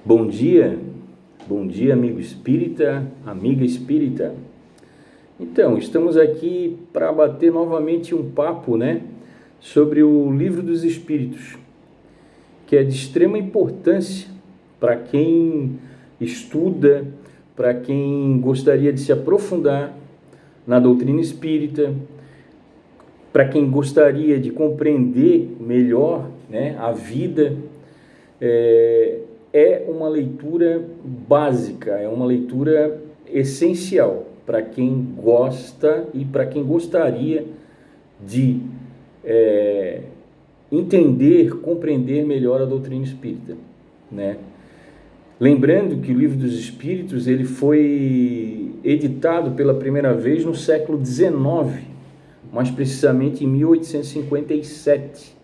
Bom dia amigo espírita, amiga espírita. Então, estamos aqui para bater novamente um papo, sobre o Livro dos Espíritos, que é de extrema importância para quem estuda, para quem gostaria de se aprofundar na doutrina espírita, para quem gostaria de compreender melhor, a vida. É uma leitura básica, é uma leitura essencial para quem gosta e para quem gostaria de entender, compreender melhor a doutrina espírita, Lembrando que o Livro dos Espíritos ele foi editado pela primeira vez no século XIX, mais precisamente em 1857,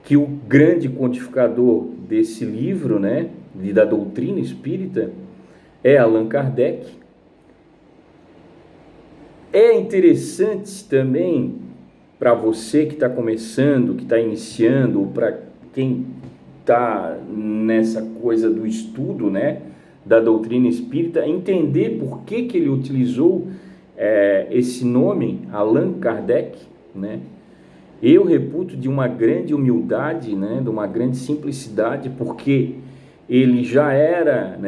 que o grande codificador desse livro, da doutrina espírita, é Allan Kardec. É interessante também para você que está começando, que está iniciando, ou para quem está nessa coisa do estudo, da doutrina espírita, entender por que ele utilizou esse nome, Allan Kardec, Eu reputo de uma grande humildade, de uma grande simplicidade, porque ele já era,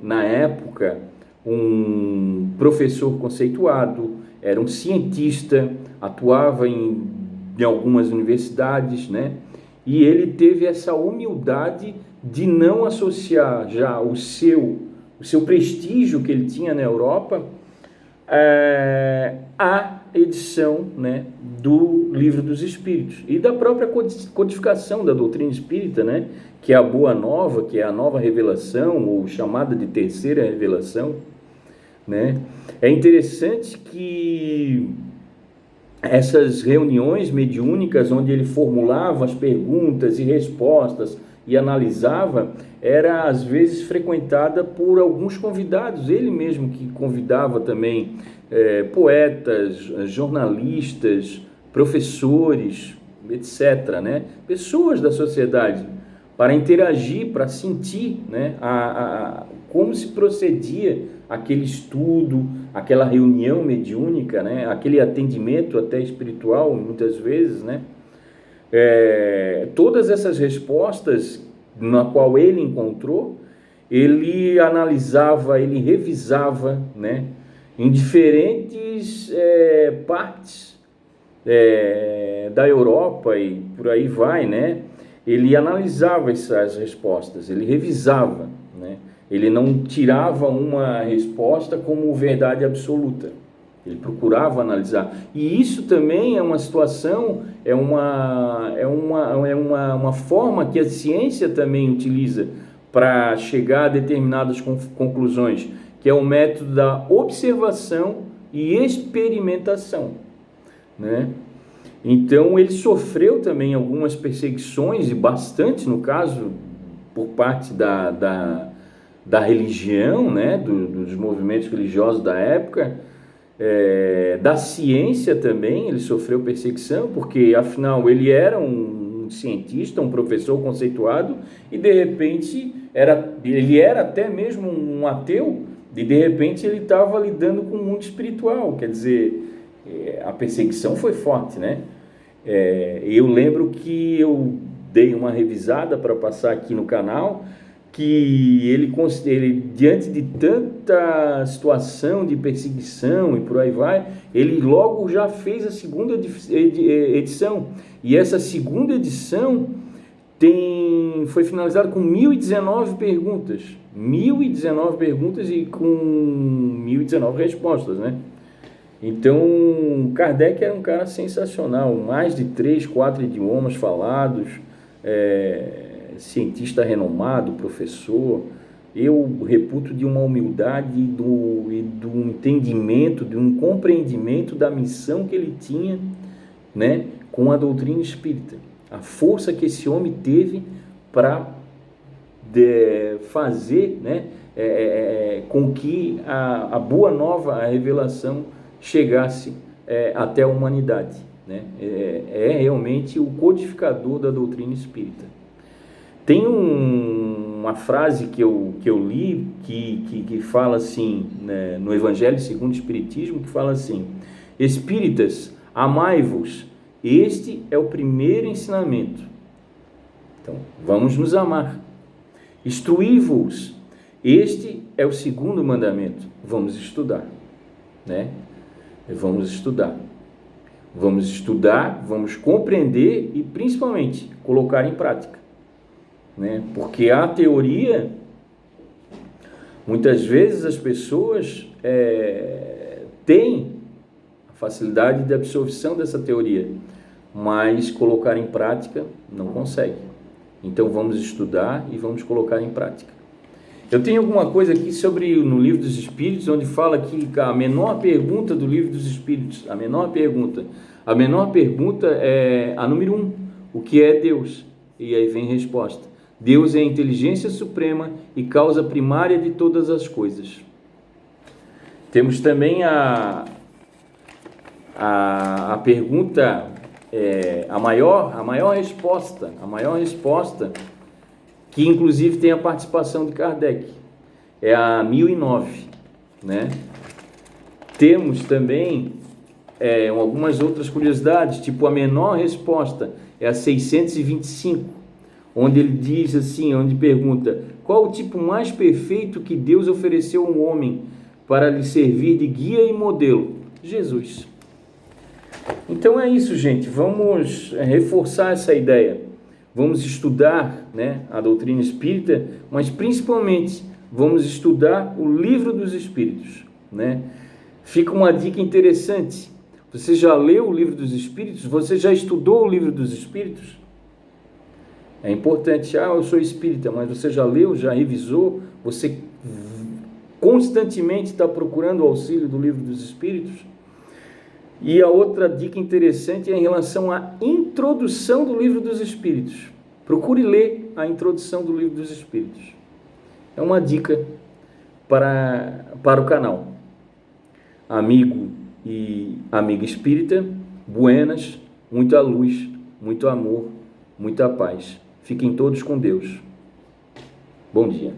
na época, um professor conceituado, era um cientista, atuava em algumas universidades, e ele teve essa humildade de não associar já o seu prestígio que ele tinha na Europa à edição, do Livro dos Espíritos e da própria codificação da doutrina espírita, que é a Boa Nova, que é a nova revelação, ou chamada de terceira revelação, É interessante que essas reuniões mediúnicas, onde ele formulava as perguntas e respostas e analisava, era às vezes frequentada por alguns convidados, ele mesmo que convidava também poetas, jornalistas, professores, etc., pessoas da sociedade, para interagir, para sentir, como se procedia aquele estudo, aquela reunião mediúnica, aquele atendimento até espiritual, muitas vezes, todas essas respostas na qual ele encontrou, ele analisava, ele revisava, em diferentes partes da Europa e por aí vai, ele analisava essas respostas, ele revisava, ele não tirava uma resposta como verdade absoluta, ele procurava analisar, e isso também é uma situação, é uma forma que a ciência também utiliza para chegar a determinadas conclusões, que é o método da observação e experimentação, Então ele sofreu também algumas perseguições, e bastante no caso, por parte da religião, dos movimentos religiosos da época, da ciência também, ele sofreu perseguição, porque afinal ele era um cientista, um professor conceituado, e de repente ele era até mesmo um ateu, e de repente ele estava lidando com o mundo espiritual, quer dizer, a perseguição foi forte, eu lembro que eu dei uma revisada para passar aqui no canal, que ele, diante de tanta situação de perseguição e por aí vai, ele logo já fez a segunda edição, e essa segunda edição foi finalizada com 1019 perguntas, 1019 perguntas e com 1019 respostas, Então, Kardec era um cara sensacional, mais de 3, 4 idiomas falados, cientista renomado, professor. Eu reputo de uma humildade e do entendimento, de um compreendimento da missão que ele tinha, com a doutrina espírita. A força que esse homem teve para fazer, com que a boa nova, a revelação, chegasse até a humanidade, é realmente o codificador da doutrina espírita. Tem uma frase que eu li que fala assim, né, no Evangelho segundo o Espiritismo, que fala assim: Espíritas, amai-vos, este é o primeiro ensinamento. Então, vamos nos amar. Instruí-vos, este é o segundo mandamento. Vamos estudar, né? Vamos estudar. Vamos estudar, vamos compreender e, principalmente, colocar em prática, né? Porque a teoria, muitas vezes as pessoas têm a facilidade de absorção dessa teoria, mas colocar em prática não consegue. Então vamos estudar e vamos colocar em prática. Eu tenho alguma coisa aqui sobre no Livro dos Espíritos, onde fala que a menor pergunta do Livro dos Espíritos, a menor pergunta é a número 1, o que é Deus? E aí vem a resposta: Deus é a inteligência suprema e causa primária de todas as coisas. Temos também a pergunta, a maior resposta, que inclusive tem a participação de Kardec, é a 1009, né? Temos também algumas outras curiosidades, tipo a menor resposta é a 625, onde ele diz assim, onde pergunta: qual o tipo mais perfeito que Deus ofereceu ao homem para lhe servir de guia e modelo? Jesus. Então é isso, gente, vamos reforçar essa ideia, vamos estudar, né, a doutrina espírita, mas principalmente vamos estudar o Livro dos Espíritos, né? Fica uma dica interessante: você já leu o Livro dos Espíritos? Você já estudou o Livro dos Espíritos? É importante. Eu sou espírita, mas você já leu, já revisou? Você constantemente está procurando o auxílio do Livro dos Espíritos? E a outra dica interessante é em relação à introdução do Livro dos Espíritos. Procure ler a introdução do Livro dos Espíritos. É uma dica para o canal. Amigo e amiga espírita, buenas, muita luz, muito amor, muita paz. Fiquem todos com Deus. Bom dia.